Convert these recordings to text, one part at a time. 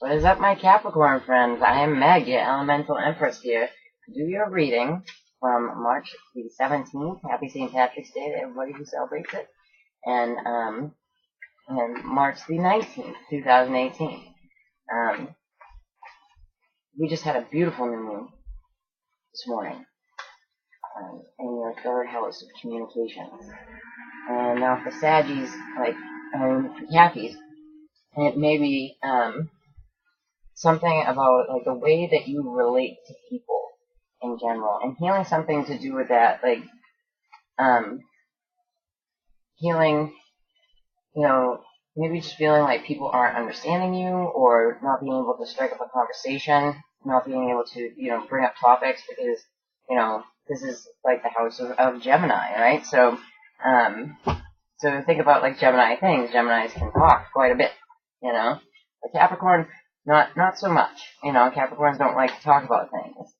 What is up, my Capricorn friends? I am Meg, your Elemental Empress here, to do your reading from March the 17th. Happy St. Patrick's Day to everybody who celebrates it. And March the 19th, 2018. We just had a beautiful new moon this morning in your third house of communications. And now for Saggies, for Cappies, it may be, something about the way that you relate to people in general, and healing something to do with that, healing, maybe just feeling like people aren't understanding you, or not being able to strike up a conversation, not being able to, bring up topics because, this is the house of Gemini, right? So think about Gemini things. Geminis can talk quite a bit, The Capricorn, not so much, Capricorns don't like to talk about things,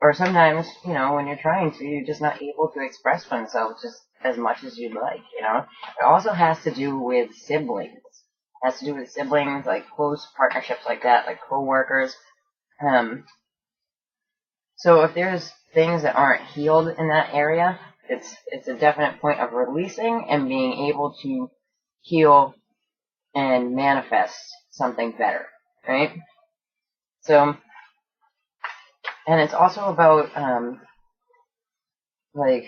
or sometimes, when you're trying to, you're just not able to express themselves just as much as you'd like, It also has to do with siblings. It has to do with siblings, close partnerships like that, co-workers. So if there's things that aren't healed in that area, it's a definite point of releasing and being able to heal and manifest something better, right? So, and it's also about, the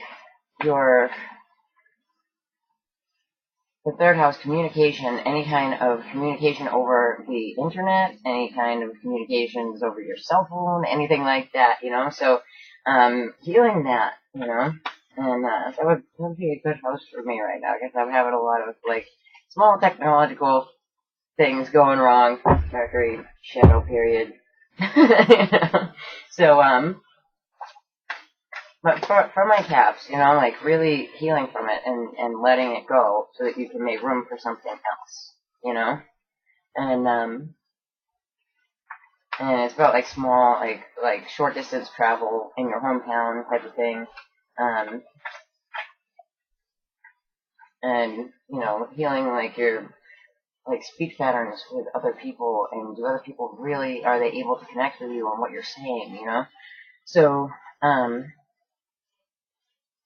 third house communication, any kind of communication over the internet, any kind of communications over your cell phone, anything like that, So, healing that, and that would be a good house for me right now, because I'm having a lot of, small technological things going wrong. Mercury shadow period. So, but for my Caps, really healing from it and letting it go so that you can make room for something else, and it's about small, short distance travel in your hometown type of thing, and, healing your speech patterns with other people, and do other people really, are they able to connect with you on what you're saying, So,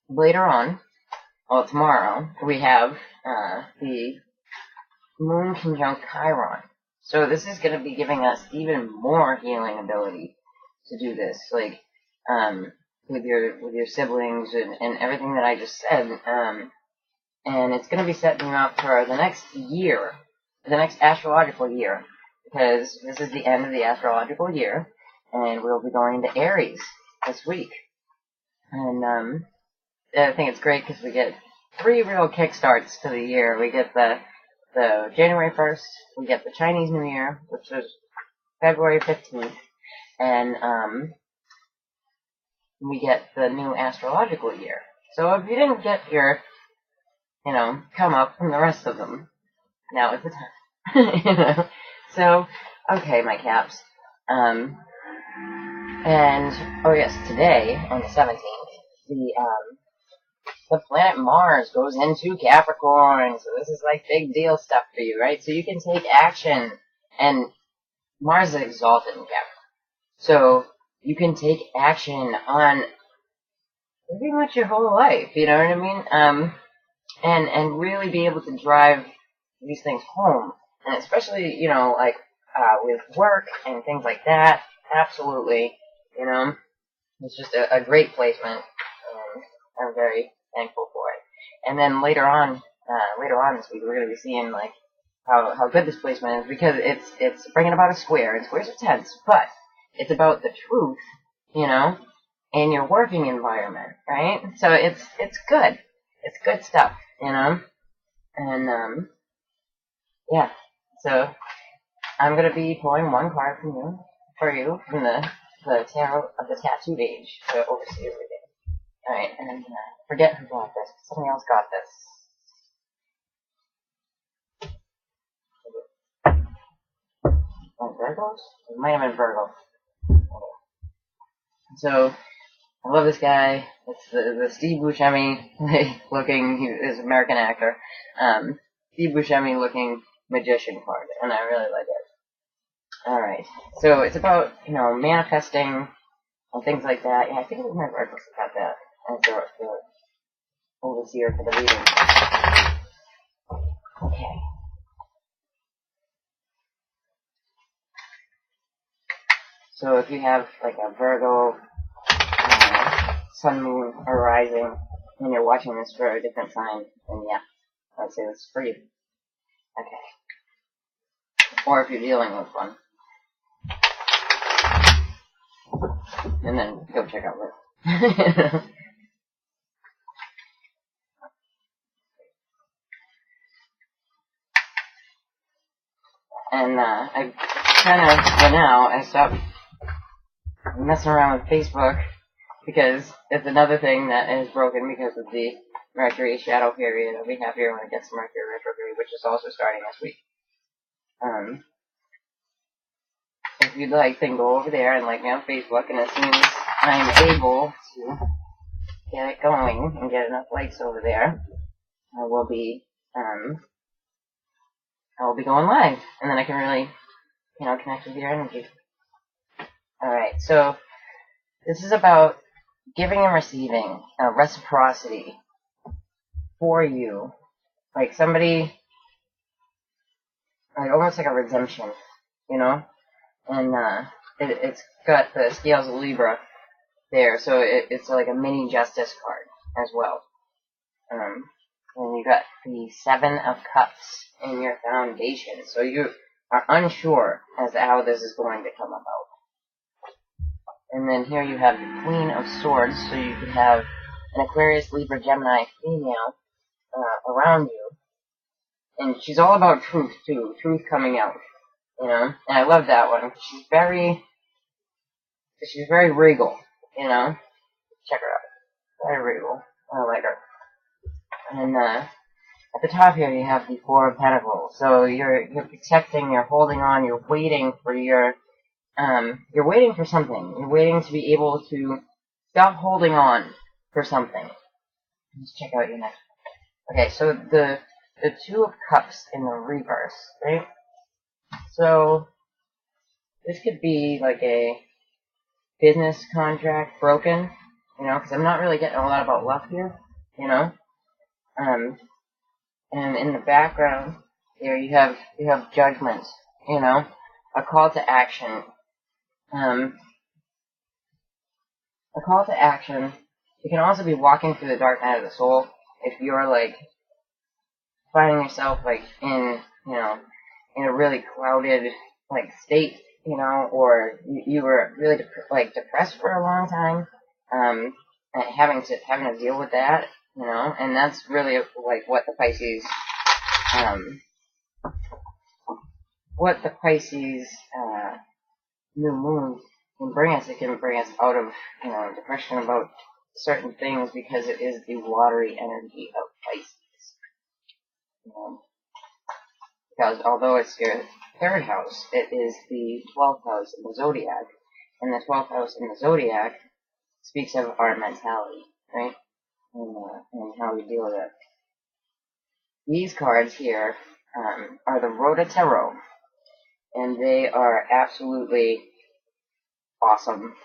later on, tomorrow, we have, the Moon conjunct Chiron. So this is going to be giving us even more healing ability to do this, with your siblings and everything that I just said, and it's going to be setting you up for the next year, the next astrological year, because this is the end of the astrological year, and we'll be going to Aries this week. And I think it's great because we get 3 real kickstarts to the year. We get the January 1st, we get the Chinese New Year, which is February 15th, and we get the new astrological year. So if you didn't get your, come up from the rest of them, now is the time. So, okay, my Caps. And, oh yes, today, on the 17th, the planet Mars goes into Capricorn, so this is big deal stuff for you, right? So you can take action, and Mars is exalted in Capricorn. So you can take action on pretty much your whole life, you know what I mean? And really be able to drive these things home, and especially, with work and things like that, absolutely, it's just a great placement, and I'm very thankful for it. And then later on this week, we're going to be seeing, how good this placement is, because it's bringing about a square, and squares are tense, but it's about the truth, in your working environment, right? So it's good. It's good stuff, And, yeah, so I'm going to be pulling one card for you from the Tarot of the Tattooed Age to oversee everything. Alright, and forget who got this. Somebody else got this. Virgos? It might have been Virgo. So, I love this guy. It's the Steve Buscemi looking, he is an American actor, Steve Buscemi looking magician card. and I really like it. Alright, so it's about, manifesting and things like that. Yeah, I think it was my article about that as the overseer for the reading. Okay. So if you have like a Virgo sun, moon, or rising, and you're watching this for a different sign, then yeah, I'd say it's for you. Okay. Or if you're dealing with one. And then go check out it. And I kind of, for now, I stopped messing around with Facebook because it's another thing that is broken because of the Mercury shadow period. I'll be happier when it gets to Mercury retrograde, which is also starting this week. If you'd like, then go over there and like me on Facebook, and as soon as I'm able to get it going and get enough likes over there, I will be going live, and then I can really, connect with your energy. Alright, so this is about giving and receiving, reciprocity for you. Like somebody, like almost like a redemption, And it's got the scales of Libra there, so it's like a mini justice card as well. And you got the 7 of Cups in your foundation, so you are unsure as to how this is going to come about. And then here you have the Queen of Swords, so you could have an Aquarius, Libra, Gemini female around you. And she's all about truth, too. Truth coming out, And I love that one. She's very regal, Check her out. Very regal. I like her. And at the top here you have the 4 of Pentacles. So you're protecting, you're holding on, you're waiting for you're waiting for something. You're waiting to be able to stop holding on for something. Let's check out your next one. Okay, so the 2 of Cups in the reverse, right? So this could be like a business contract broken, because I'm not really getting a lot about luck here, and in the background here you have Judgment, a call to action. A call to action. You can also be walking through the dark night of the soul if you're like finding yourself like in in a really clouded like state, or you were really depressed for a long time, and having to deal with that, and that's really like what the Pisces new moon can bring us. It can bring us out of depression about certain things because it is the watery energy of Pisces. Because although it's your 3rd house, it is the 12th house in the zodiac, and the 12th house in the zodiac speaks of our mentality, right? And how we deal with it. These cards here are the Rota Tarot, and they are absolutely awesome.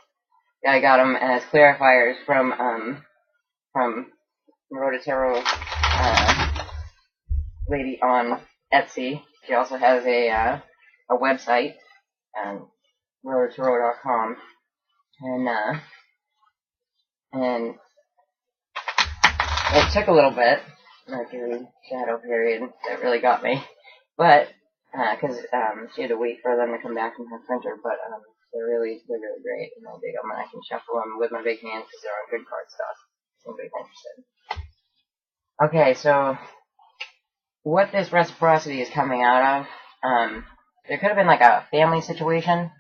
I got them as clarifiers from Rota Tarot lady on Etsy. She also has a website, rotatarot.com, and it took a little bit, Mercury shadow period, that really got me, but because she had to wait for them to come back from her printer, but they're really great, and I dig them, and I can shuffle them with my big hand because they're on good card stuff. Somebody's interested. Okay, so what this reciprocity is coming out of, there could have been like a family situation,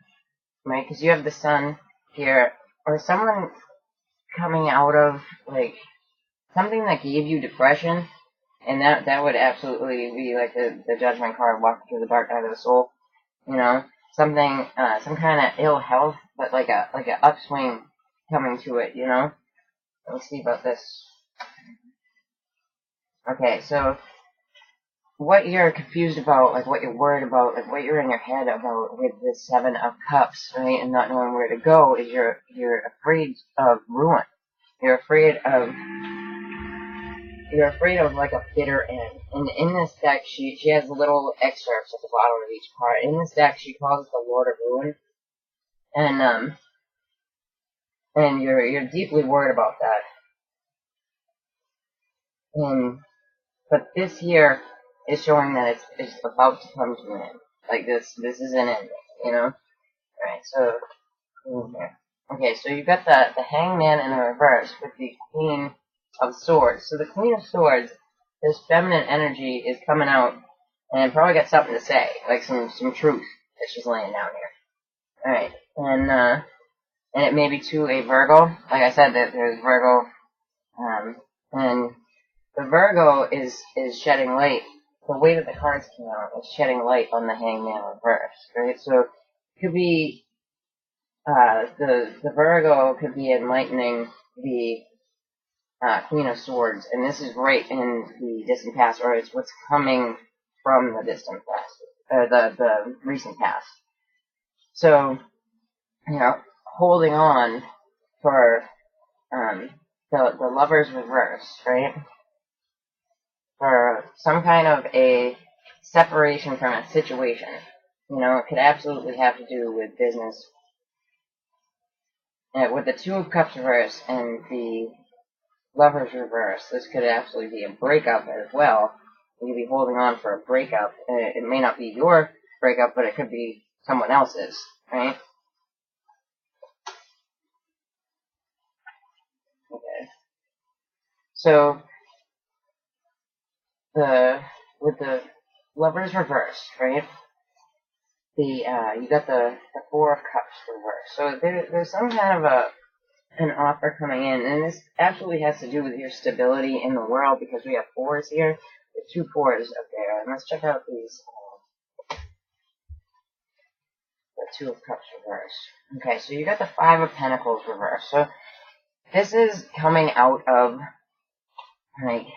right? Because you have the Sun here, or someone coming out of like something that gave you depression, and that would absolutely be like the Judgment card, walking through the dark night of the soul, something, some kind of ill health, but like a upswing coming to it, Let me see about this. Okay, so what you're confused about, like what you're worried about, like what you're in your head about with this Seven of Cups, right, and not knowing where to go, is you're afraid of ruin. You're afraid of like a bitter end. And in this deck, she has little excerpts at the bottom of each card. In this deck, she calls it the Lord of Ruin, and you're deeply worried about that. But this here is showing that it's about to come to an end. Like this is an ending, you know? Alright, so, okay, so you've got the Hangman in the reverse with the Queen of Swords. So the Queen of Swords, this feminine energy is coming out and probably got something to say, like some truth that she's laying down here. Alright, and it may be to a Virgo. Like I said, that there's Virgo, and the Virgo is shedding light. The way that the cards came out is shedding light on the Hangman reverse, right? So it could be the Virgo could be enlightening the Queen of Swords, and this is right in the distant past, or it's what's coming from the distant past, or the recent past. So, you know, holding on for the Lover's reverse, right? For some kind of a separation from a situation. You know, it could absolutely have to do with business. With the Two of Cups reverse and the Lover's reverse, this could absolutely be a breakup as well. You could be holding on for a breakup. It may not be your breakup, but it could be someone else's, right? Okay. So, with the Lover's reverse, right? You got the Four of Cups reverse. So there's some kind of an offer coming in, and this absolutely has to do with your stability in the world, because we have fours here. There's two fours up there, and let's check out these. The Two of Cups reverse. Okay, so you got the Five of Pentacles reverse. So this is coming out of like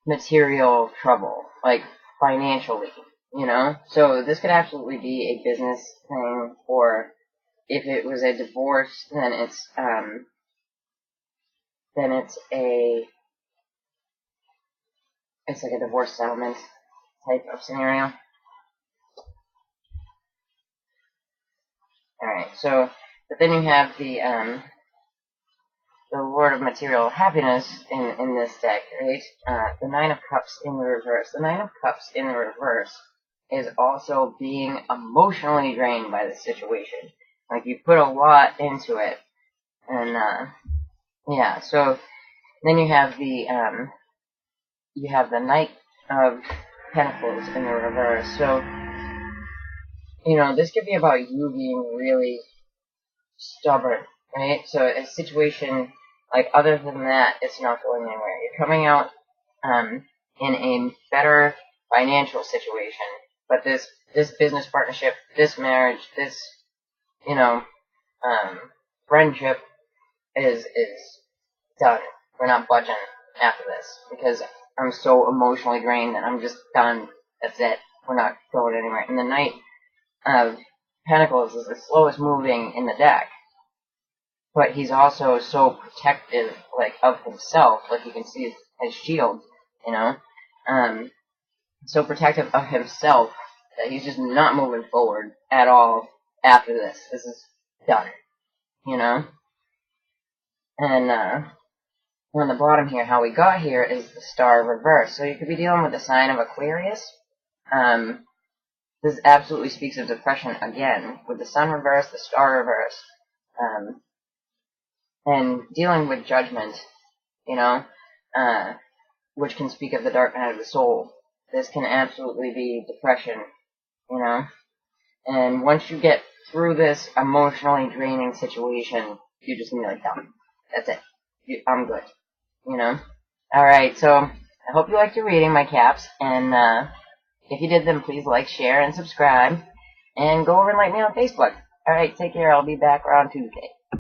material trouble, like financially, you know? So this could absolutely be a business thing, or if it was a divorce, then it's like a divorce settlement type of scenario. Alright, so, but then you have the Lord of Material Happiness in this deck, right? The Nine of Cups in the reverse. The Nine of Cups in the reverse is also being emotionally drained by the situation. Like, you put a lot into it. And, yeah, so then you have the Knight of Pentacles in the reverse. So, you know, this could be about you being really stubborn, right? So a situation, like, other than that, it's not going anywhere. You're coming out in a better financial situation, but this business partnership, this marriage, this, you know, friendship is done. We're not budging after this, because I'm so emotionally drained that I'm just done. That's it. We're not going anywhere. And the Knight of Pentacles is the slowest moving in the deck, but he's also so protective, like, of himself. Like, you can see his shield, you know, so protective of himself that he's just not moving forward at all after this. This is done, you know. And on the bottom here, how we got here is the Star reverse. So you could be dealing with the sign of Aquarius. This absolutely speaks of depression again, with the Sun reverse, the Star reverse, and dealing with judgment, you know, which can speak of the dark night of the soul. This can absolutely be depression, you know. And once you get through this emotionally draining situation, you're just gonna be like, done. That's it. I'm good, you know. Alright, so I hope you liked your reading, my caps, and if you did, then please like, share, and subscribe, and go over and like me on Facebook. Alright, take care. I'll be back around Tuesday.